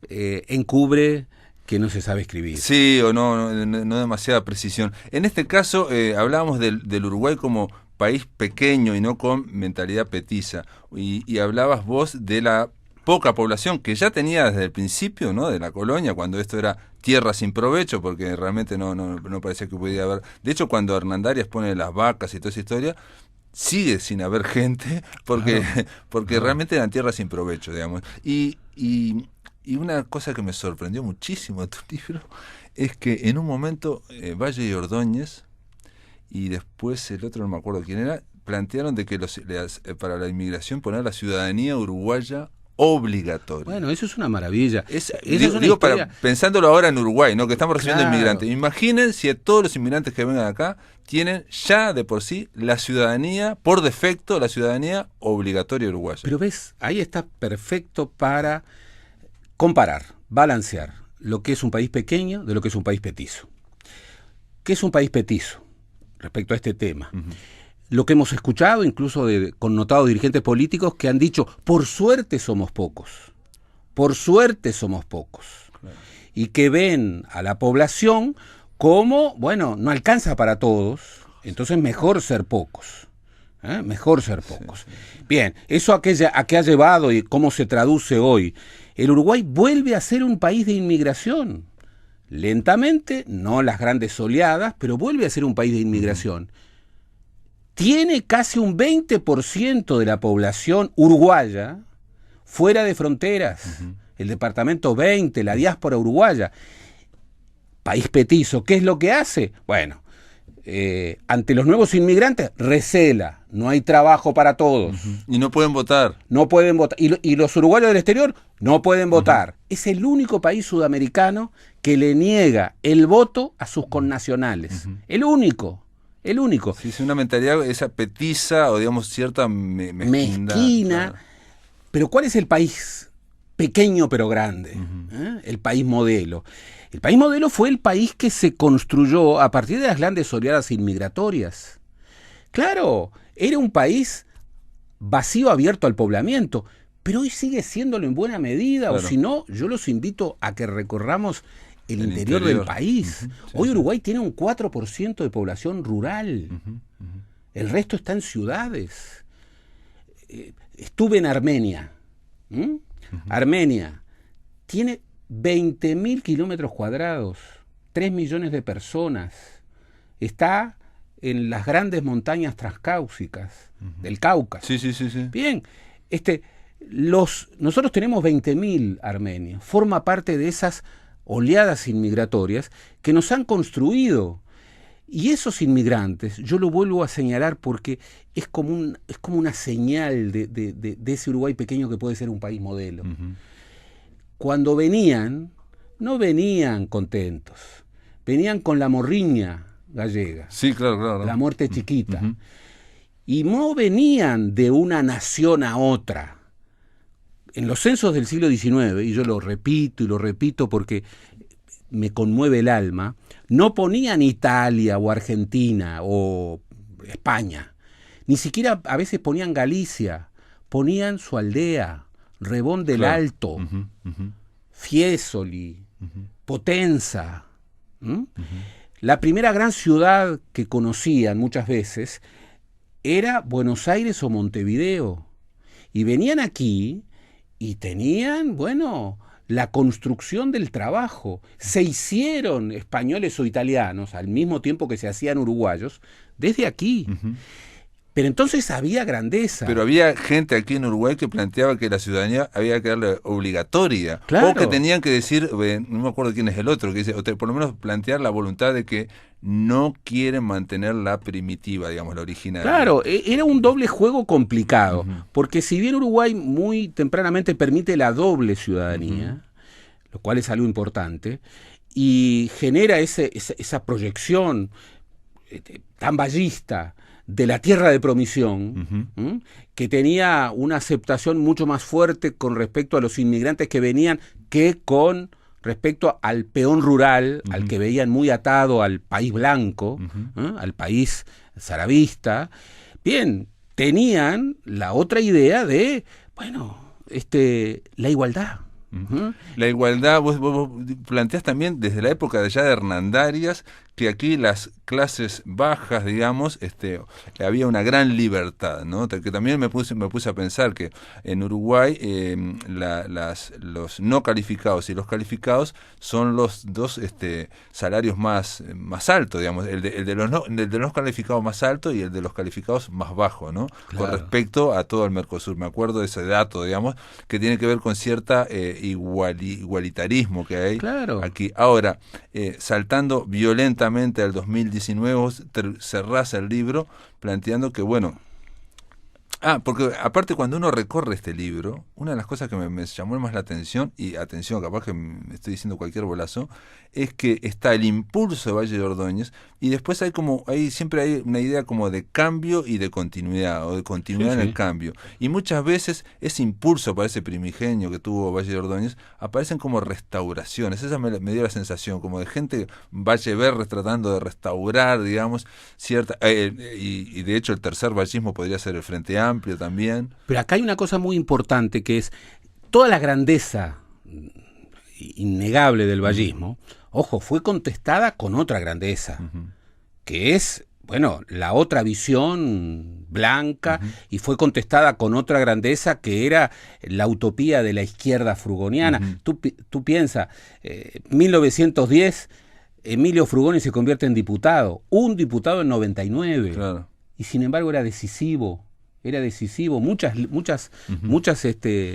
encubre que no se sabe escribir. Sí, o no demasiada precisión. En este caso hablábamos del Uruguay como país pequeño y no con mentalidad petiza. Y hablabas vos de la poca población que ya tenía desde el principio, ¿no?, de la colonia, cuando esto era tierra sin provecho, porque realmente no parecía que pudiera haber. De hecho, cuando Hernán Darias pone las vacas y toda esa historia, sigue sin haber gente, porque realmente eran tierras sin provecho, digamos. Y una cosa que me sorprendió muchísimo de tu libro es que en un momento Valle y Ordóñez, y después el otro no me acuerdo quién era, plantearon de que para la inmigración poner la ciudadanía uruguaya obligatoria. Bueno, eso es una maravilla. Digo pensándolo ahora en Uruguay, ¿no?, que estamos recibiendo inmigrantes. Imaginen si todos los inmigrantes que vengan acá tienen ya de por sí la ciudadanía, por defecto, la ciudadanía obligatoria uruguaya. Pero ves, ahí está perfecto para comparar, balancear lo que es un país pequeño de lo que es un país petizo. ¿Qué es un país petizo respecto a este tema? Lo que hemos escuchado, incluso de connotados dirigentes políticos que han dicho, por suerte somos pocos, claro. Y que ven a la población como, bueno, no alcanza para todos, entonces mejor ser pocos. Mejor ser pocos. Sí. Bien, ¿eso a qué ha llevado y cómo se traduce hoy? El Uruguay vuelve a ser un país de inmigración. Lentamente, no las grandes oleadas, pero vuelve a ser un país de inmigración. Tiene casi un 20% de la población uruguaya fuera de fronteras. El departamento 20, la diáspora uruguaya. País petizo, ¿qué es lo que hace? Bueno, ante los nuevos inmigrantes, recela, no hay trabajo para todos. Y no pueden votar. No pueden votar. Y los uruguayos del exterior no pueden votar. Es el único país sudamericano que le niega el voto a sus connacionales. El único. Sí, es una mentalidad, esa petiza o digamos cierta mezquina. Claro. Pero ¿cuál es el país pequeño pero grande? El país modelo. El país modelo fue el país que se construyó a partir de las grandes oleadas inmigratorias. Claro, era un país vacío, abierto al poblamiento, pero hoy sigue siéndolo en buena medida, claro. O si no, yo los invito a que recorramos el interior del país. Sí, hoy Uruguay tiene un 4% de población rural. El resto está en ciudades. Estuve en Armenia. Armenia tiene 20.000 kilómetros cuadrados, 3 millones de personas. Está en las grandes montañas transcáusicas del Cáucaso. Sí. Bien, nosotros tenemos 20.000 armenios. Forma parte de esas oleadas inmigratorias que nos han construido. Y esos inmigrantes, yo lo vuelvo a señalar porque es como una señal de ese Uruguay pequeño que puede ser un país modelo. Cuando venían, no venían contentos, venían con la morriña gallega. Sí, claro. La muerte chiquita. Y no venían de una nación a otra. En los censos del siglo XIX, y yo lo repito porque me conmueve el alma, no ponían Italia o Argentina o España, ni siquiera a veces ponían Galicia, ponían su aldea, Rebón del Alto, Fiesoli, Potenza. La primera gran ciudad que conocían muchas veces era Buenos Aires o Montevideo, y venían aquí y tenían, la construcción del trabajo. Se hicieron españoles o italianos al mismo tiempo que se hacían uruguayos desde aquí. Pero entonces había grandeza. Pero había gente aquí en Uruguay que planteaba que la ciudadanía había que darle obligatoria. Claro. O que tenían que decir, no me acuerdo quién es el otro, que dice, o por lo menos plantear la voluntad de que no quieren mantener la primitiva, digamos, la original. Claro, era un doble juego complicado, porque si bien Uruguay muy tempranamente permite la doble ciudadanía, lo cual es algo importante, y genera esa proyección tan ballista de la tierra de promisión, que tenía una aceptación mucho más fuerte con respecto a los inmigrantes que venían que con respecto al peón rural, al que veían muy atado al país blanco, al país zarabista. Bien, tenían la otra idea de, bueno, la igualdad. La igualdad, vos planteás también desde la época de ya de Hernandarias, que aquí las clases bajas, digamos, había una gran libertad, ¿no? Que también me puse a pensar que en Uruguay los no calificados y los calificados son los dos salarios más altos, digamos, el de los calificados más alto y el de los calificados más bajo, ¿no? Claro. Con respecto a todo el Mercosur. Me acuerdo de ese dato, digamos, que tiene que ver con cierta igualitarismo que hay aquí. Ahora, saltando violentamente al 2019, vos cerrás el libro planteando que, bueno, porque aparte cuando uno recorre este libro, una de las cosas que me llamó más la atención, y atención, capaz que me estoy diciendo cualquier bolazo, es que está el impulso de Valle de Ordóñez, y después siempre hay una idea como de cambio y de continuidad, o de continuidad en el cambio. Y muchas veces ese impulso para ese primigenio que tuvo Valle de Ordóñez, aparecen como restauraciones. Esa me dio la sensación, como de gente Valle Verde tratando de restaurar, digamos, cierta... y de hecho el tercer vallismo podría ser el Frente Amplio también. Pero acá hay una cosa muy importante que es toda la grandeza innegable del vallismo, ojo, fue contestada con otra grandeza, que es, bueno, la otra visión blanca, y fue contestada con otra grandeza que era la utopía de la izquierda frugoniana. Tú piensas, 1910, Emilio Frugoni se convierte en diputado, un diputado en 99, claro. Y sin embargo era decisivo, muchas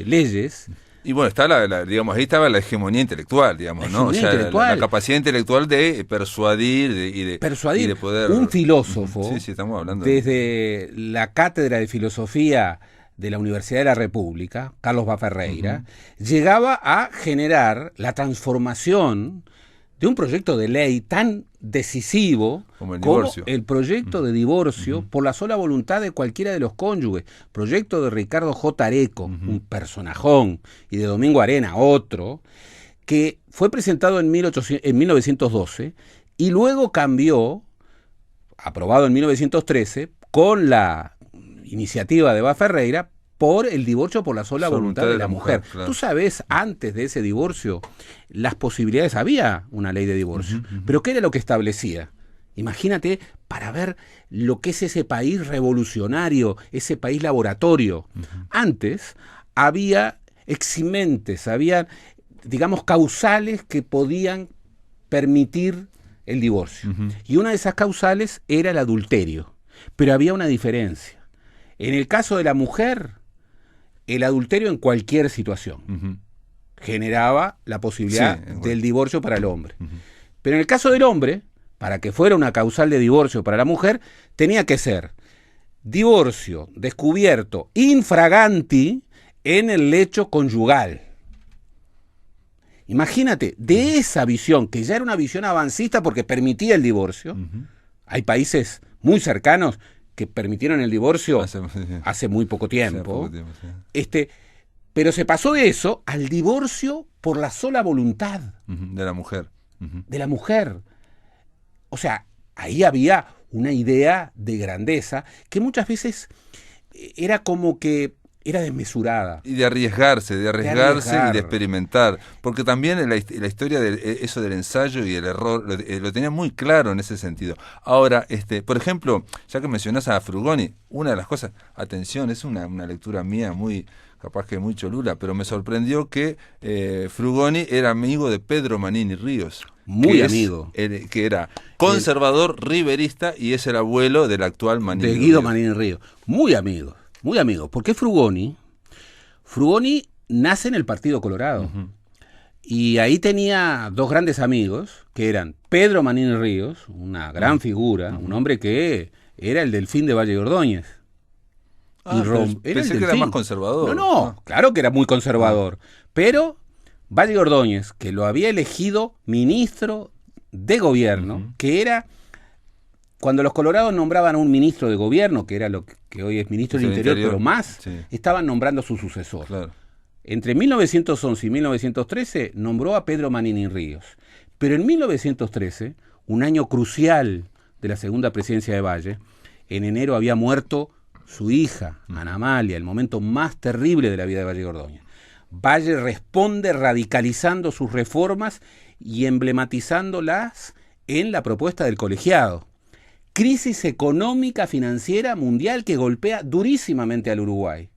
leyes. Y bueno, está digamos, ahí estaba la hegemonía intelectual, digamos, ¿no? O sea, la capacidad intelectual de persuadir y de poder... Un filósofo, sí, estamos hablando desde la cátedra de filosofía de la Universidad de la República, Carlos Baferreira, llegaba a generar la transformación de un proyecto de ley tan decisivo como el proyecto de divorcio por la sola voluntad de cualquiera de los cónyuges. Proyecto de Ricardo J. Areco, un personajón, y de Domingo Arena, otro, que fue presentado en 1912 y luego cambió, aprobado en 1913, con la iniciativa de Baferreira, por el divorcio por la sola voluntad de la mujer. Claro. Tú sabes, antes de ese divorcio, las posibilidades, había una ley de divorcio, pero ¿qué era lo que establecía? Imagínate, para ver lo que es ese país revolucionario, ese país laboratorio. Antes había eximentes, había, digamos, causales que podían permitir el divorcio. Y una de esas causales era el adulterio. Pero había una diferencia. En el caso de la mujer, el adulterio en cualquier situación generaba la posibilidad del divorcio para el hombre. Pero en el caso del hombre, para que fuera una causal de divorcio para la mujer, tenía que ser divorcio descubierto infraganti en el lecho conyugal. Imagínate, de esa visión, que ya era una visión avancista porque permitía el divorcio, hay países muy cercanos que permitieron el divorcio hace muy poco tiempo. Pero se pasó de eso al divorcio por la sola voluntad de la mujer. De la mujer. O sea, ahí había una idea de grandeza que muchas veces era como que era desmesurada. Y de arriesgarse y de experimentar. Porque también la historia de eso del ensayo y el error lo tenía muy claro en ese sentido. Ahora, por ejemplo, ya que mencionás a Frugoni, una de las cosas, atención, es una lectura mía muy capaz que muy cholula, pero me sorprendió que Frugoni era amigo de Pedro Manini Ríos. Muy amigo. Que era conservador, riverista, y es el abuelo del actual Manini de Guido Manini Ríos. Muy amigo, muy amigo. Porque Frugoni nace en el Partido Colorado. Y ahí tenía dos grandes amigos, que eran Pedro Manini Ríos, una gran figura, un hombre que era el delfín de Valle de Ordóñez. Pensé que era más conservador. No, claro que era muy conservador. Pero Valle de Ordóñez, que lo había elegido ministro de gobierno, que era, cuando los colorados nombraban a un ministro de gobierno, que era lo que hoy es ministro del Interior, pero más, estaban nombrando a su sucesor. Claro. Entre 1911 y 1913 nombró a Pedro Manini Ríos. Pero en 1913, un año crucial de la segunda presidencia de Valle, en enero había muerto su hija, Ana Amalia, el momento más terrible de la vida de Valle de Ordóñez. Valle responde radicalizando sus reformas y emblematizándolas en la propuesta del colegiado. Crisis económica financiera mundial que golpea durísimamente al Uruguay.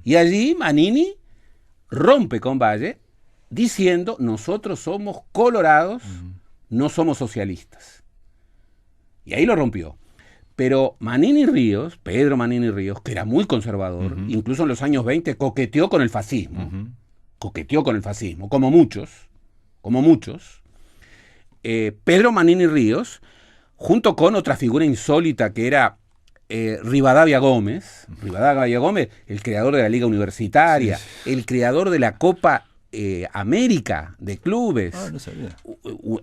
Y allí Manini rompe con Valle diciendo: nosotros somos colorados, no somos socialistas. Y ahí lo rompió. Pero Manini Ríos, Pedro Manini Ríos, que era muy conservador, incluso en los años 20 coqueteó con el fascismo. Coqueteó con el fascismo, como muchos. Pedro Manini Ríos, junto con otra figura insólita que era Rivadavia Gómez, el creador de la Liga Universitaria, el creador de la Copa América de clubes, no sabía.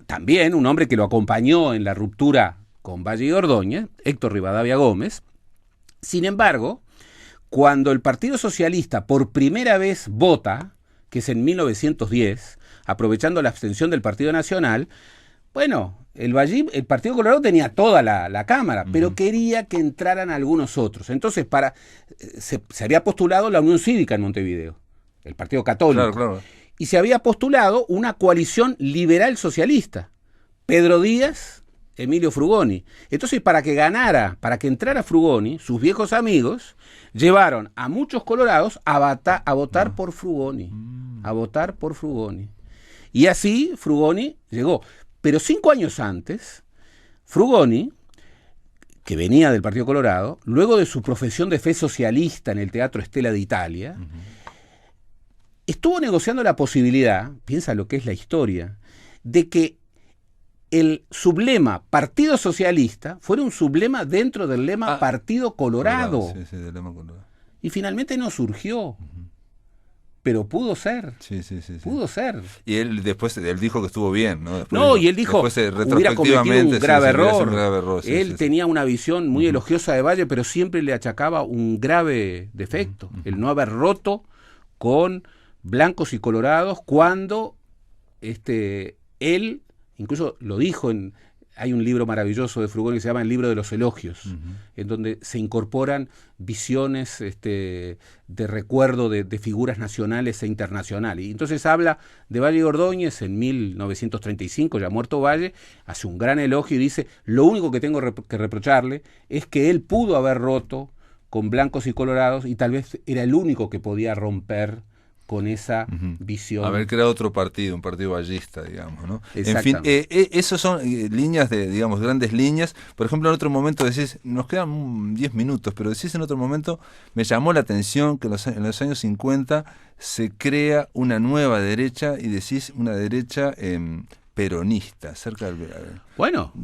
También un hombre que lo acompañó en la ruptura con Valle de Ordóñez, Héctor Rivadavia Gómez. Sin embargo, cuando el Partido Socialista por primera vez vota, que es en 1910, aprovechando la abstención del Partido Nacional, bueno, el Partido Colorado tenía toda la Cámara, pero quería que entraran algunos otros. Entonces, se había postulado la Unión Cívica en Montevideo, el Partido Católico. Claro. Y se había postulado una coalición liberal socialista. Pedro Díaz, Emilio Frugoni. Entonces, para que entrara Frugoni, sus viejos amigos llevaron a muchos colorados a votar por Frugoni. A votar por Frugoni. Y así Frugoni llegó. Pero 5 años antes, Frugoni, que venía del Partido Colorado, luego de su profesión de fe socialista en el Teatro Stella de Italia, estuvo negociando la posibilidad, piensa lo que es la historia, de que el sublema Partido Socialista fuera un sublema dentro del lema Partido Colorado. Sí, del lema Colorado. Y finalmente no surgió. Pero pudo ser. Sí. Pudo ser. Y él dijo que estuvo bien, ¿no? Y él dijo, hubiera cometido un grave error. Él tenía una visión muy elogiosa de Valle, pero siempre le achacaba un grave defecto. El no haber roto con blancos y colorados cuando él, incluso lo dijo hay un libro maravilloso de Frugoni que se llama El libro de los elogios, en donde se incorporan visiones de recuerdo de figuras nacionales e internacionales. Y entonces habla de Valle de Ordóñez en 1935, ya muerto Valle, hace un gran elogio y dice: lo único que tengo que reprocharle es que él pudo haber roto con blancos y colorados y tal vez era el único que podía romper con esa visión. Haber creado otro partido, un partido vallista, digamos, ¿no? En fin, esos son líneas grandes líneas. Por ejemplo, en otro momento decís, nos quedan 10 minutos, pero decís en otro momento, me llamó la atención que en los años 50 se crea una nueva derecha, y decís una derecha peronista, cerca del... Bueno,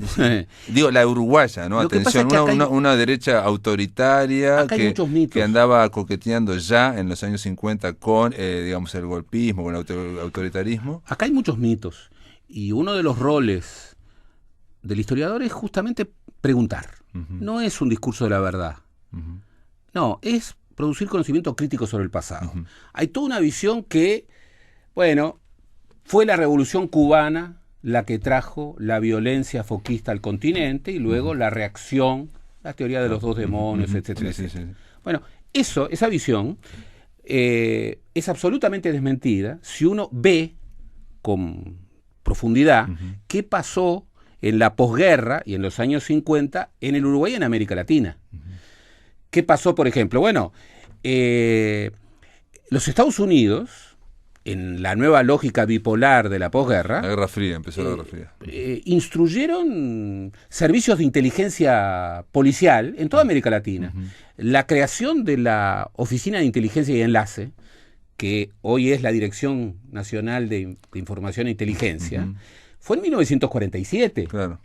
digo, la uruguaya, ¿no? Atención, una derecha autoritaria que andaba coqueteando ya en los años 50 con, el golpismo, con el autoritarismo. Acá hay muchos mitos, y uno de los roles del historiador es justamente preguntar. No es un discurso de la verdad. No, es producir conocimiento crítico sobre el pasado. Hay toda una visión que, fue la Revolución Cubana la que trajo la violencia foquista al continente y luego la reacción, la teoría de los dos demonios, etcétera. Sí. Bueno, esa visión es absolutamente desmentida si uno ve con profundidad qué pasó en la posguerra y en los años 50 en el Uruguay y en América Latina. ¿Qué pasó, por ejemplo? Los Estados Unidos, en la nueva lógica bipolar de la posguerra, la Guerra Fría, empezó la Guerra Fría. Instruyeron servicios de inteligencia policial en toda América Latina. La creación de la Oficina de Inteligencia y Enlace, que hoy es la Dirección Nacional de Información e Inteligencia, fue en 1947. Claro.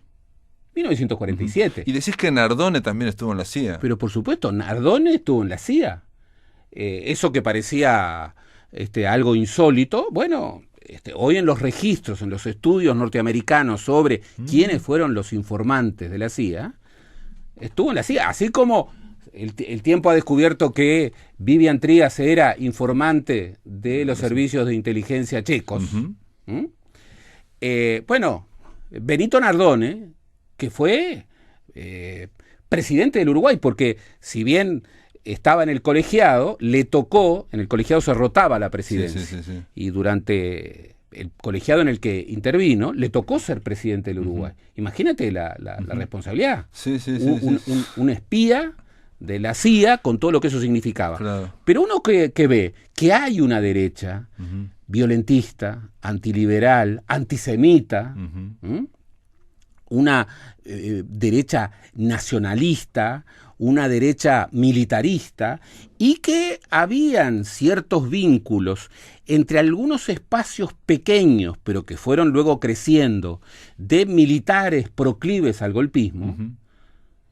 1947. Y decís que Nardone también estuvo en la CIA. Pero por supuesto, Nardone estuvo en la CIA. Eso que parecía algo insólito, bueno, hoy en los registros, en los estudios norteamericanos sobre quiénes fueron los informantes de la CIA, estuvo en la CIA, así como el tiempo ha descubierto que Vivian Trías era informante de los servicios de inteligencia checos. Bueno, Benito Nardone, que fue presidente del Uruguay, porque si bien estaba en el colegiado, le tocó, en el colegiado se rotaba la presidencia, y durante el colegiado en el que intervino, le tocó ser presidente del Uruguay. Imagínate la responsabilidad. Un espía de la CIA con todo lo que eso significaba. Claro. Pero uno que ve que hay una derecha violentista, antiliberal, antisemita, una derecha nacionalista, una derecha militarista, y que habían ciertos vínculos entre algunos espacios pequeños, pero que fueron luego creciendo, de militares proclives al golpismo,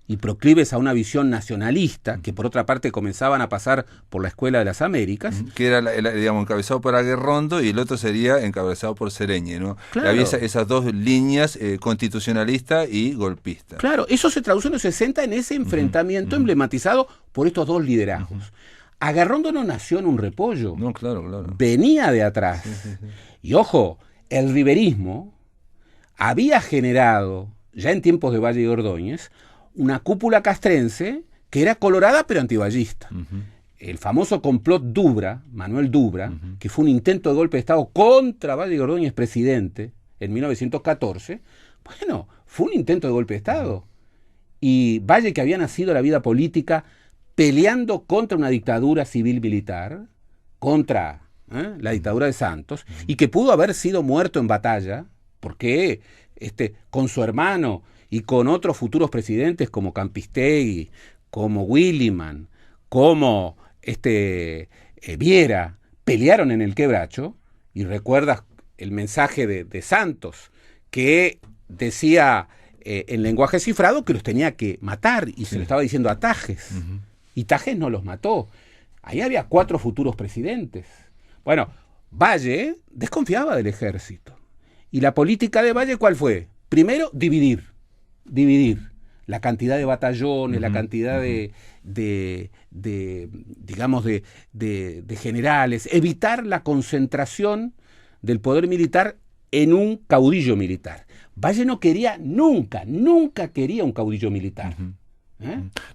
y proclives a una visión nacionalista, que por otra parte comenzaban a pasar por la Escuela de las Américas. Que era, digamos, encabezado por Aguerrondo, y el otro sería encabezado por Sereñe, ¿no? Claro. Había esas dos líneas, constitucionalista y golpista. Claro, eso se traduce en los 60 en ese enfrentamiento emblematizado por estos dos liderazgos. Aguerrondo no nació en un repollo. No, claro. Venía de atrás. Y ojo, el riverismo había generado, ya en tiempos de Valle y Ordóñez, una cúpula castrense que era colorada pero antivallista. El famoso complot Dubra, Manuel Dubra, que fue un intento de golpe de Estado contra Valle y Ordóñez presidente en 1914, bueno, fue un intento de golpe de Estado. Y Valle, que había nacido la vida política peleando contra una dictadura civil-militar, contra la dictadura de Santos, y que pudo haber sido muerto en batalla, porque con su hermano y con otros futuros presidentes como Campistegui, como Williman, como Viera, pelearon en el Quebracho. Y recuerdas el mensaje de Santos, que decía en lenguaje cifrado que los tenía que matar, y se lo estaba diciendo a Tajes. Y Tajes no los mató. Ahí había 4 futuros presidentes. Bueno, Valle desconfiaba del ejército. ¿Y la política de Valle cuál fue? Primero, dividir la cantidad de batallones, la cantidad de generales, evitar la concentración del poder militar en un caudillo militar. Valle no quería nunca quería un caudillo militar.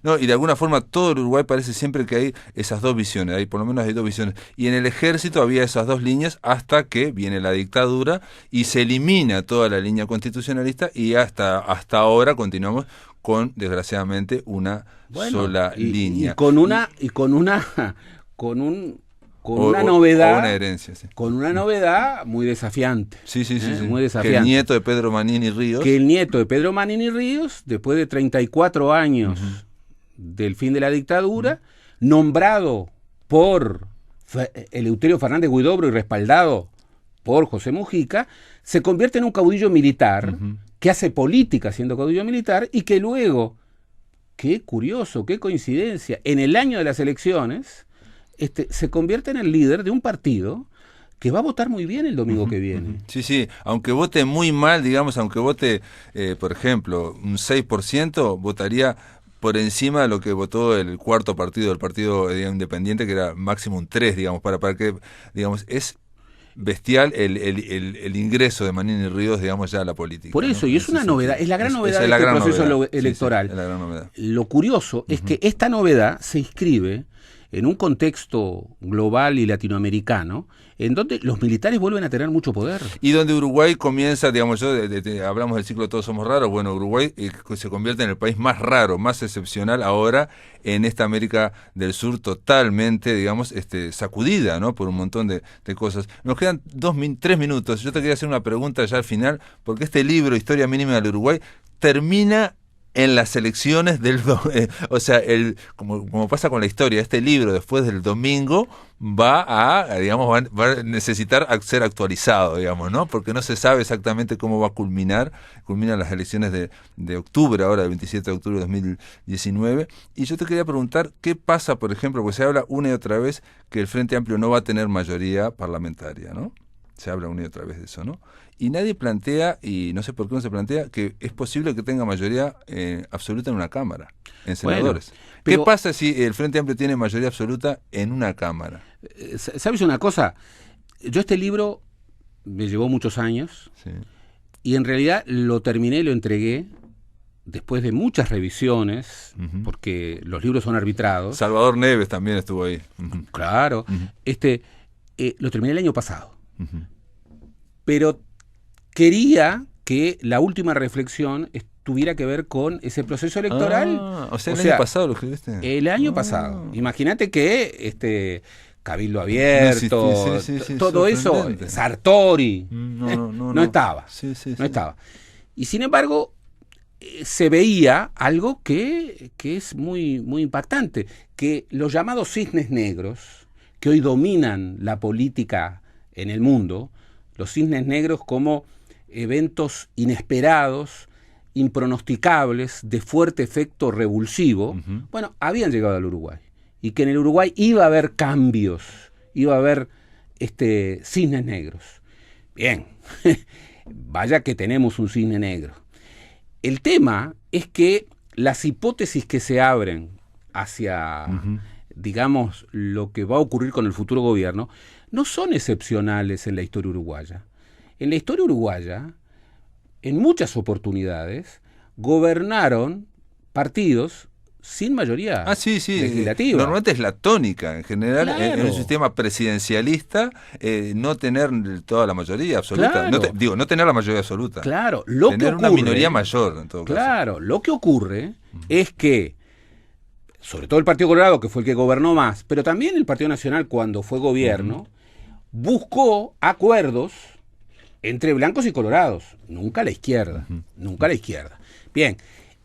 No, y de alguna forma todo el Uruguay parece siempre que hay esas dos visiones, por lo menos hay dos visiones, y en el ejército había esas dos líneas hasta que viene la dictadura y se elimina toda la línea constitucionalista, y hasta ahora continuamos con, desgraciadamente, una sola línea. Con una novedad, una herencia, con una novedad muy desafiante. Muy desafiante. Que el nieto de Pedro Manini Ríos, después de 34 años del fin de la dictadura, nombrado por Eleuterio Fernández Huidobro y respaldado por José Mujica, se convierte en un caudillo militar que hace política siendo caudillo militar, y que luego, qué curioso, qué coincidencia, en el año de las elecciones, se convierte en el líder de un partido que va a votar muy bien el domingo que viene. Sí, aunque vote muy mal, digamos, aunque vote, por ejemplo, un 6%, votaría por encima de lo que votó el cuarto partido, el partido independiente, que era máximo un 3, digamos, para que, digamos, es bestial el ingreso de Manini Ríos, digamos, ya a la política. Por eso, ¿no? Y es una novedad, es la gran novedad de este proceso electoral. Es la gran novedad. Lo curioso es que esta novedad se inscribe en un contexto global y latinoamericano, en donde los militares vuelven a tener mucho poder. Y donde Uruguay comienza, digamos, hablamos del ciclo Todos Somos Raros, bueno, Uruguay se convierte en el país más raro, más excepcional ahora en esta América del Sur totalmente, digamos, sacudida, ¿no? Por un montón de cosas. Nos quedan 3 minutos. Yo te quería hacer una pregunta ya al final, porque este libro, Historia Mínima del Uruguay, termina en las elecciones o sea, como pasa con la historia, este libro después del domingo va a necesitar ser actualizado, digamos, ¿no? Porque no se sabe exactamente cómo va a culminan las elecciones de octubre, ahora del 27 de octubre de 2019. Y yo te quería preguntar, ¿qué pasa, por ejemplo, porque se habla una y otra vez que el Frente Amplio no va a tener mayoría parlamentaria, ¿no? Se habla una y otra vez de eso, ¿no? Y nadie plantea, y no sé por qué no se plantea, que es posible que tenga mayoría absoluta en una Cámara, en senadores. Bueno, pero, ¿qué pasa si el Frente Amplio tiene mayoría absoluta en una Cámara? ¿Sabes una cosa? Yo este libro me llevó muchos años, sí, y en realidad lo terminé y lo entregué después de muchas revisiones, porque los libros son arbitrados. Salvador Neves también estuvo ahí. Claro. Lo terminé el año pasado. Pero quería que la última reflexión tuviera que ver con ese proceso electoral. O sea, año pasado lo escribiste. El año pasado. Imagínate que Cabildo Abierto, todo eso, Sartori, no estaba. No estaba. Y sin embargo, se veía algo que es muy, muy impactante, que los llamados cisnes negros, que hoy dominan la política en el mundo, los cisnes negros como eventos inesperados, impronosticables, de fuerte efecto revulsivo, bueno, habían llegado al Uruguay. Y que en el Uruguay iba a haber cambios, iba a haber cisnes negros. Bien, vaya que tenemos un cisne negro. El tema es que las hipótesis que se abren hacia, digamos, lo que va a ocurrir con el futuro gobierno, no son excepcionales en la historia uruguaya. En la historia uruguaya, en muchas oportunidades, gobernaron partidos sin mayoría legislativa. Normalmente es la tónica, en general, claro, en un sistema presidencialista, no tener toda la mayoría absoluta. Claro. No tener la mayoría absoluta. Claro. Tener una minoría mayor, en todo caso. Claro. Lo que ocurre es que sobre todo el Partido Colorado, que fue el que gobernó más, pero también el Partido Nacional, cuando fue gobierno, buscó acuerdos entre blancos y colorados, nunca la izquierda, nunca la izquierda. Bien,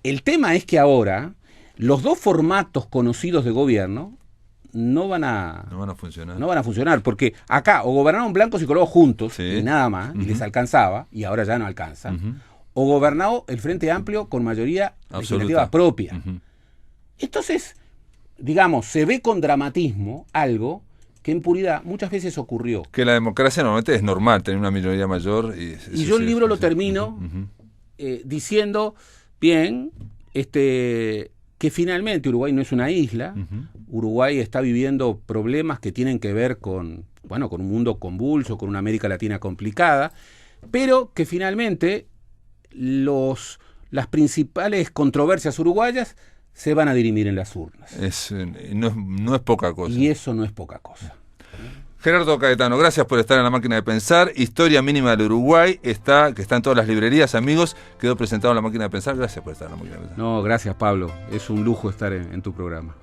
el tema es que ahora los dos formatos conocidos de gobierno no van a funcionar, porque acá o gobernaron blancos y colorados juntos, y nada más, y les alcanzaba, y ahora ya no alcanza, o gobernó el Frente Amplio con mayoría legislativa propia. Entonces, digamos, se ve con dramatismo algo que en puridad muchas veces ocurrió. Que la democracia normalmente es normal, tener una minoría mayor. Y yo el libro lo termino diciendo, bien, que finalmente Uruguay no es una isla, Uruguay está viviendo problemas que tienen que ver con un mundo convulso, con una América Latina complicada, pero que finalmente las principales controversias uruguayas se van a dirimir en las urnas. No es poca cosa. Y eso no es poca cosa. Gerardo Caetano, gracias por estar en La Máquina de Pensar. Historia Mínima del Uruguay, que está en todas las librerías, amigos. Quedó presentado en La Máquina de Pensar. Gracias por estar en La Máquina de Pensar. No, gracias, Pablo. Es un lujo estar en tu programa.